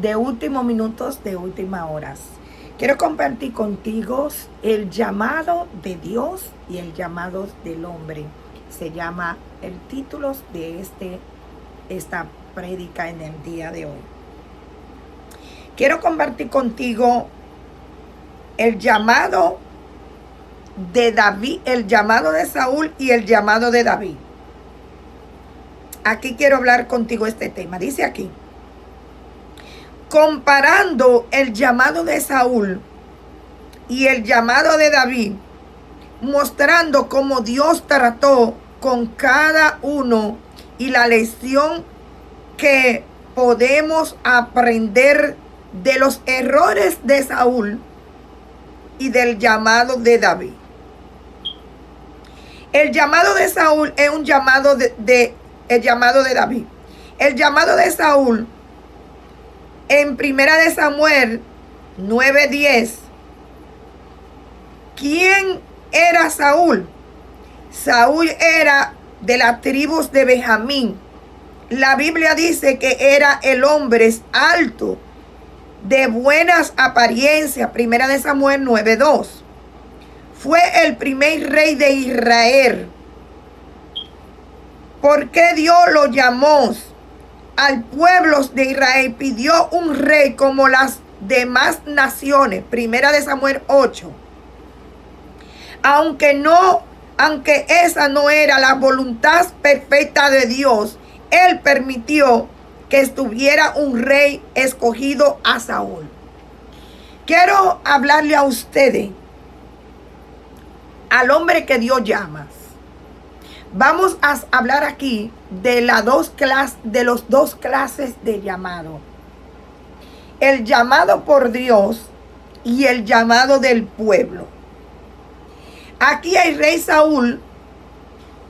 de últimos minutos, de últimas horas. Quiero compartir contigo el llamado de Dios y el llamado del hombre. Se llama el título de esta prédica en el día de hoy. Quiero compartir contigo el llamado de David, el llamado de Saúl y el llamado de David. Aquí quiero hablar contigo este tema. Dice aquí, comparando el llamado de Saúl y el llamado de David, mostrando cómo Dios trató con cada uno y la lección que podemos aprender de los errores de Saúl y del llamado de David. El llamado de Saúl es un llamado el llamado de David. El llamado de Saúl en Primera de Samuel 9:10. ¿Quién era Saúl? Saúl era de las tribus de Benjamín. La Biblia dice que era el hombre alto, de buenas apariencias. Primera de Samuel 9:2. Fue el primer rey de Israel. ¿Por qué Dios lo llamó al pueblo de Israel? Pidió un rey como las demás naciones. Primera de Samuel 8. Aunque esa no era la voluntad perfecta de Dios, Él permitió que estuviera un rey escogido a Saúl. Quiero hablarle a ustedes, al hombre que Dios llama. Vamos a hablar aquí de los dos clases de llamado. El llamado por Dios y el llamado del pueblo. Aquí el rey Saúl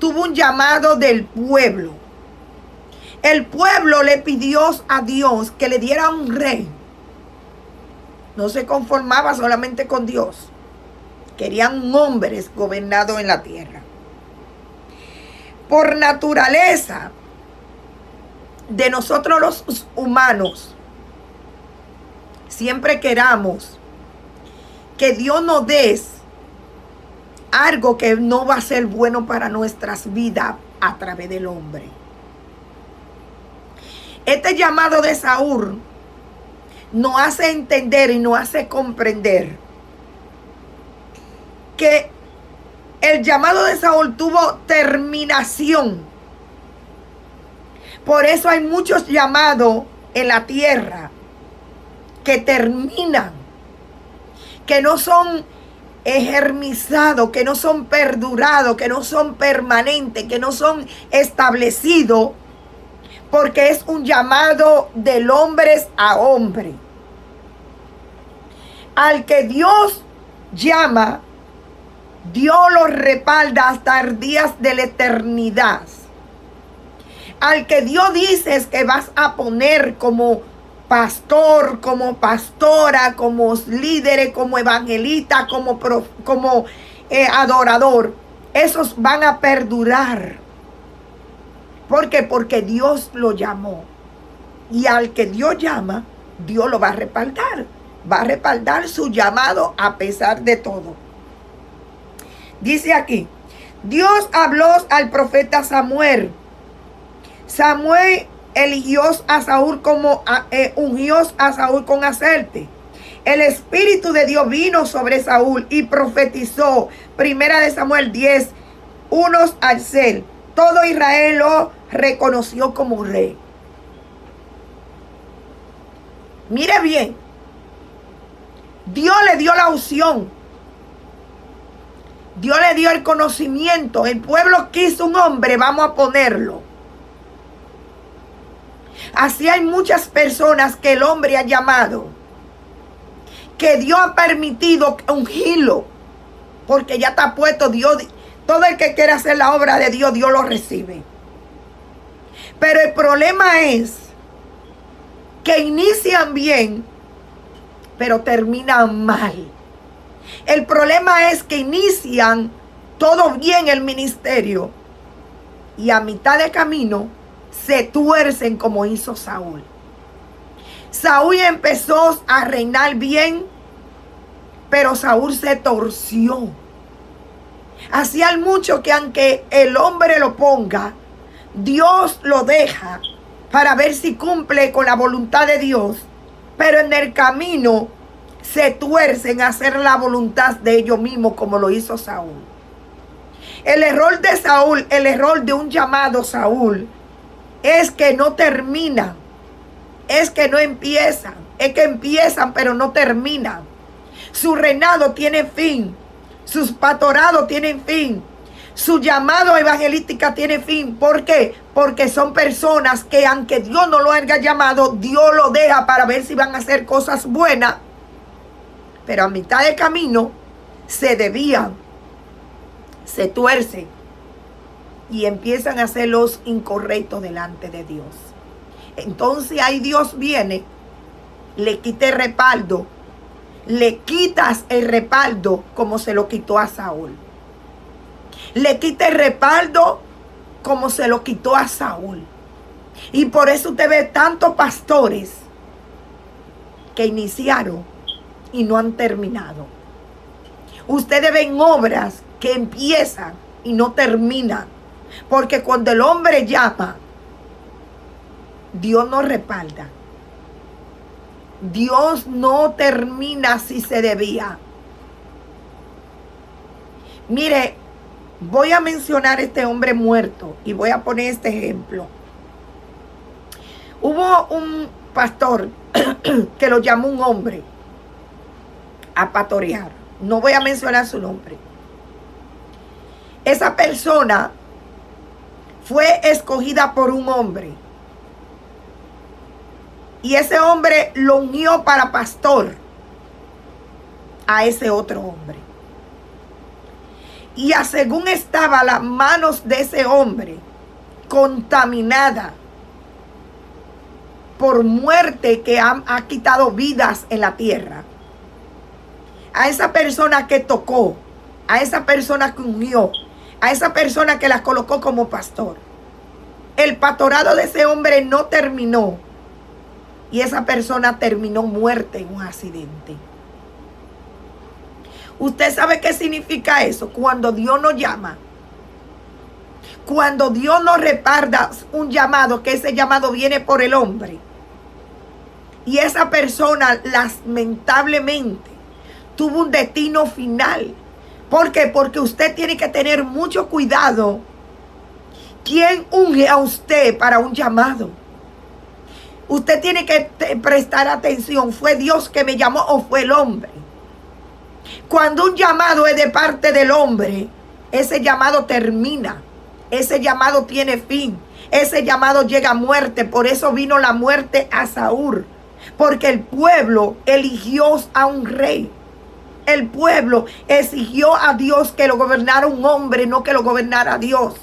tuvo un llamado del pueblo. El pueblo le pidió a Dios que le diera un rey. No se conformaba solamente con Dios. Querían hombres gobernados en la tierra. Por naturaleza de nosotros los humanos, siempre queramos que Dios nos dé algo que no va a ser bueno para nuestras vidas a través del hombre. Este llamado de Saúl nos hace entender y nos hace comprender que el llamado de Saúl tuvo terminación. Por eso hay muchos llamados en la tierra que terminan, que no son eternizados, que no son perdurados, que no son permanentes, que no son establecidos, porque es un llamado del hombre a hombre. Al que Dios llama, Dios lo respalda hasta los días de la eternidad. Al que Dios dice que vas a poner como pastor, como pastora, como líderes, como evangelista, como adorador, esos van a perdurar. ¿Por qué? Porque Dios lo llamó. Y al que Dios llama, Dios lo va a respaldar. Va a respaldar su llamado a pesar de todo. Dice aquí, Dios habló al profeta Samuel. Samuel eligió a Saúl ungió a Saúl con aceite. El Espíritu de Dios vino sobre Saúl y profetizó. Primera de Samuel 10, 1 al 6. Todo Israel lo reconoció como rey. Mire bien, Dios le dio la unción. Dios le dio el conocimiento. El pueblo quiso un hombre, vamos a ponerlo. Así hay muchas personas que el hombre ha llamado, que Dios ha permitido ungirlo, porque ya está puesto Dios. Todo el que quiere hacer la obra de Dios, Dios lo recibe. Pero el problema es que inician bien, pero terminan mal. El problema es que inician todo bien el ministerio y a mitad de camino se tuercen como hizo Saúl. Saúl empezó a reinar bien, pero Saúl se torció. Hacía mucho que aunque el hombre lo ponga, Dios lo deja para ver si cumple con la voluntad de Dios, pero en el camino se tuercen a hacer la voluntad de ellos mismos, como lo hizo Saúl. El error de Saúl, el error de un llamado Saúl, es que no terminan, es que no empiezan, es que empiezan pero no terminan. Su reinado tiene fin, sus pastorados tienen fin, su llamado evangelística tiene fin. ¿Por qué? Porque son personas que aunque Dios no lo haya llamado, Dios lo deja para ver si van a hacer cosas buenas, pero a mitad de camino se desvían, se tuercen y empiezan a hacer los incorrectos delante de Dios. Entonces ahí Dios viene, le quita el respaldo, le quitas el respaldo como se lo quitó a Saúl. Le quita el respaldo como se lo quitó a Saúl. Y por eso usted ve tantos pastores que iniciaron y no han terminado. Ustedes ven obras que empiezan y no terminan. Porque cuando el hombre llama, Dios no respalda. Dios no termina si se debía. Mire, voy a mencionar a este hombre muerto y voy a poner este ejemplo. Hubo un pastor que lo llamó un hombre a pastorear. No voy a mencionar su nombre. Esa persona fue escogida por un hombre. Y ese hombre lo unió para pastor a ese otro hombre. Y a según estaba las manos de ese hombre contaminada por muerte que ha quitado vidas en la tierra, a esa persona que tocó, a esa persona que unió, a esa persona que la colocó como pastor, el pastorado de ese hombre no terminó. Y esa persona terminó muerta en un accidente. ¿Usted sabe qué significa eso? Cuando Dios nos llama, cuando Dios nos reparta un llamado, que ese llamado viene por el hombre, y esa persona lamentablemente tuvo un destino final. ¿Por qué? Porque usted tiene que tener mucho cuidado. ¿Quién unge a usted para un llamado? Usted tiene que prestar atención. ¿Fue Dios que me llamó o fue el hombre? Cuando un llamado es de parte del hombre, ese llamado termina. Ese llamado tiene fin. Ese llamado llega a muerte. Por eso vino la muerte a Saúl. Porque el pueblo eligió a un rey. El pueblo exigió a Dios que lo gobernara un hombre, no que lo gobernara Dios.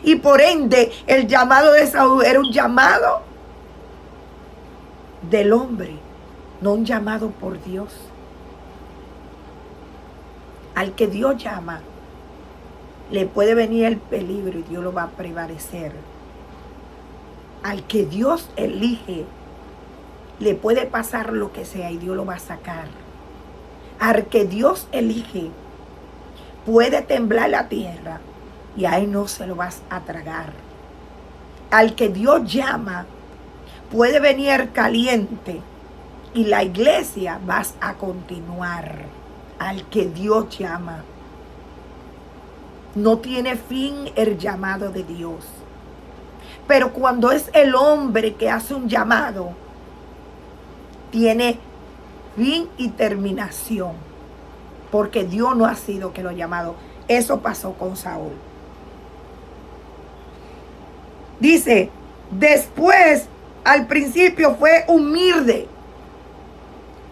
Y por ende, el llamado de Saúl era un llamado del hombre, no un llamado por Dios. Al que Dios llama, le puede venir el peligro y Dios lo va a prevalecer. Al que Dios elige, le puede pasar lo que sea y Dios lo va a sacar. Al que Dios elige, puede temblar la tierra y a él no se lo vas a tragar. Al que Dios llama, puede venir caliente y la iglesia vas a continuar. Al que Dios llama. No tiene fin el llamado de Dios. Pero cuando es el hombre que hace un llamado, tiene fin y terminación. Porque Dios no ha sido que lo ha llamado. Eso pasó con Saúl. Dice, después, al principio fue humilde,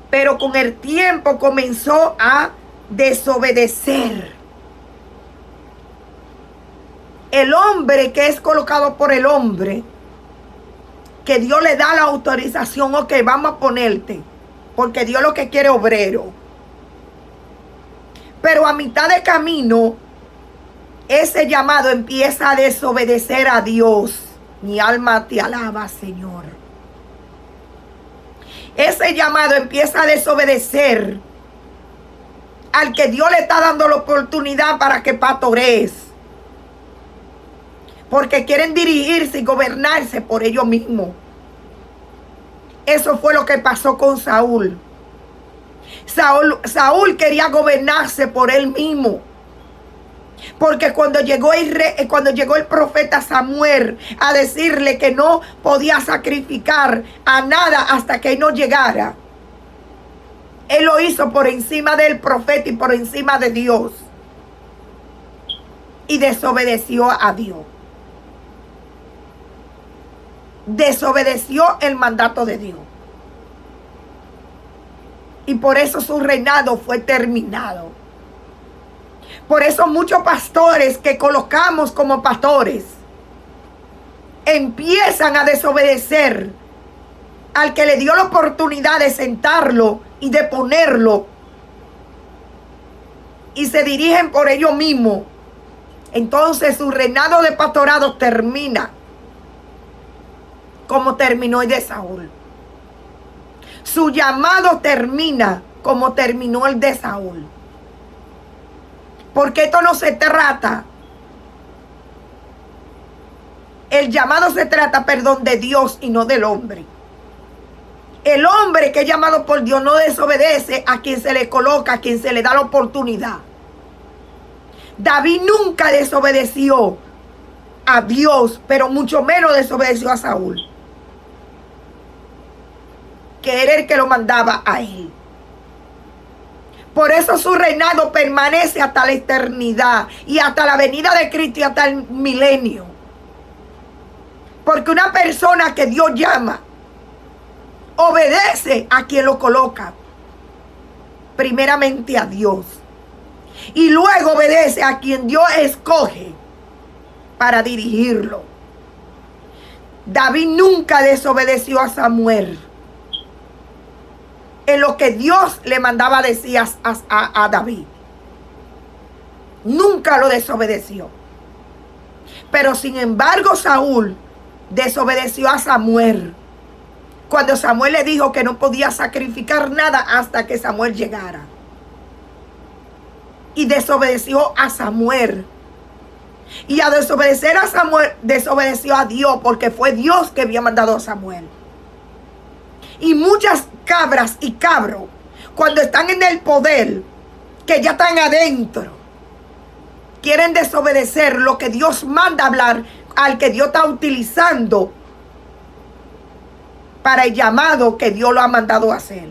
pero con el tiempo comenzó a desobedecer. El hombre que es colocado por el hombre, que Dios le da la autorización, ok, vamos a ponerte, porque Dios lo que quiere es obrero. Pero a mitad de camino, ese llamado empieza a desobedecer a Dios. Mi alma te alaba, Señor. ese llamado empieza a desobedecer al que Dios le está dando la oportunidad para que pastorees. Porque quieren dirigirse y gobernarse por ellos mismos. Eso fue lo que pasó con Saúl. Saúl quería gobernarse por él mismo. Porque cuando llegó el profeta Samuel a decirle que no podía sacrificar a nada hasta que él no llegara, él lo hizo por encima del profeta y por encima de Dios. Y desobedeció a Dios. Desobedeció el mandato de Dios. Y por eso su reinado fue terminado. Por eso muchos pastores que colocamos como pastores empiezan a desobedecer al que le dio la oportunidad de sentarlo y de ponerlo, y se dirigen por ellos mismos. Entonces su reinado de pastorado termina como terminó el de Saúl. Su llamado termina como terminó el de Saúl. Porque esto no se trata. El llamado se trata, de Dios y no del hombre. El hombre que es llamado por Dios no desobedece a quien se le coloca, a quien se le da la oportunidad. David nunca desobedeció a Dios, pero mucho menos desobedeció a Saúl, que era el que lo mandaba a él. Por eso su reinado permanece hasta la eternidad y hasta la venida de Cristo y hasta el milenio. Porque una persona que Dios llama obedece a quien lo coloca. Primeramente a Dios. Y luego obedece a quien Dios escoge para dirigirlo. David nunca desobedeció a Samuel en lo que Dios le mandaba decir a David. Nunca lo desobedeció. Pero sin embargo Saúl desobedeció a Samuel cuando Samuel le dijo que no podía sacrificar nada hasta que Samuel llegara. Y desobedeció a Samuel. Y a desobedecer a Samuel, desobedeció a Dios, porque fue Dios que había mandado a Samuel. Y muchas cabras y cabros, cuando están en el poder, que ya están adentro, quieren desobedecer lo que Dios manda hablar al que Dios está utilizando para el llamado que Dios lo ha mandado a hacer.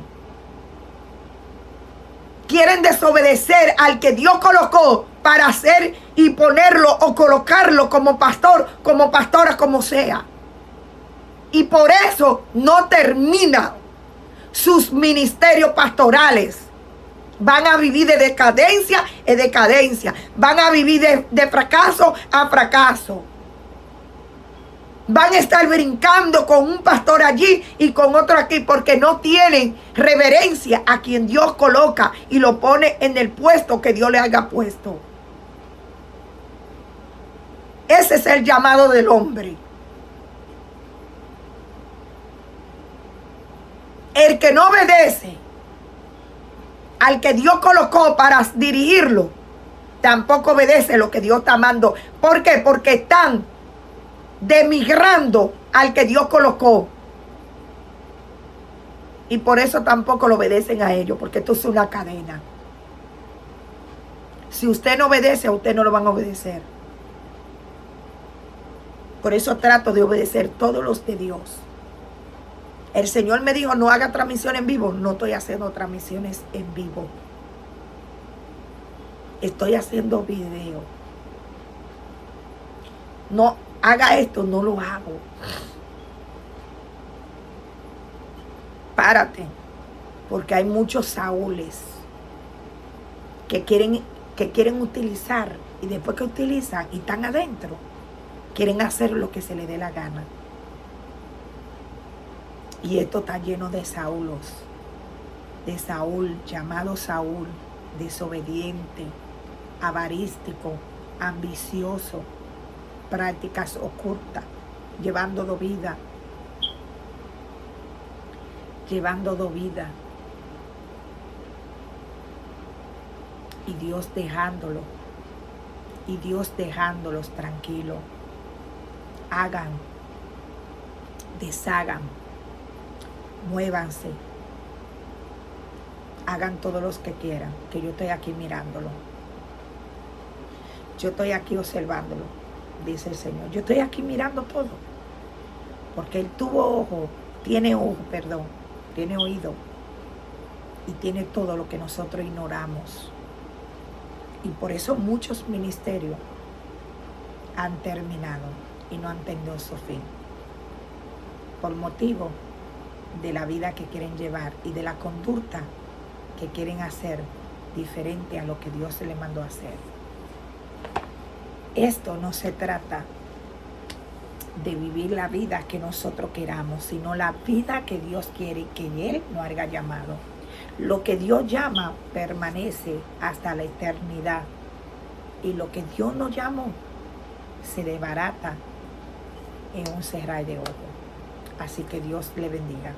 Quieren desobedecer al que Dios colocó para hacer y ponerlo o colocarlo como pastor, como pastora, como sea. Y por eso no termina sus ministerios pastorales. Van a vivir de decadencia en decadencia. Van a vivir de fracaso a fracaso. Van a estar brincando con un pastor allí y con otro aquí porque no tienen reverencia a quien Dios coloca y lo pone en el puesto que Dios le haya puesto. Ese es el llamado del hombre. El que no obedece al que Dios colocó para dirigirlo, tampoco obedece lo que Dios está mandando. ¿Por qué? Porque están demigrando al que Dios colocó. Y por eso tampoco lo obedecen a ellos, porque esto es una cadena. Si usted no obedece, a usted no lo van a obedecer. Por eso trato de obedecer todos los de Dios. El Señor me dijo, no haga transmisión en vivo. No estoy haciendo transmisiones en vivo. Estoy haciendo video. No haga esto, no lo hago. Párate. Porque hay muchos Saúles que quieren utilizar. Y después que utilizan y están adentro, quieren hacer lo que se les dé la gana. Y esto está lleno de Saúlos. De Saúl, llamado Saúl, desobediente, avarístico, ambicioso, prácticas ocultas, llevándolo vida. llevando dos vidas y Dios dejándolos tranquilos. Hagan, deshagan, muévanse, hagan todo lo que quieran, que yo estoy aquí mirándolo. Yo estoy aquí observándolo, dice el Señor. Yo estoy aquí mirando todo. Porque Él tiene oído. Y tiene todo lo que nosotros ignoramos. Y por eso muchos ministerios han terminado y no han tenido su fin. Por motivo de la vida que quieren llevar y de la conducta que quieren hacer diferente a lo que Dios se le mandó a hacer. Esto no se trata de vivir la vida que nosotros queramos, sino la vida que Dios quiere que Él nos haya llamado. Lo que Dios llama permanece hasta la eternidad. Y lo que Dios nos llamó se desbarata en un cerrar de ojos. Así que Dios le bendiga.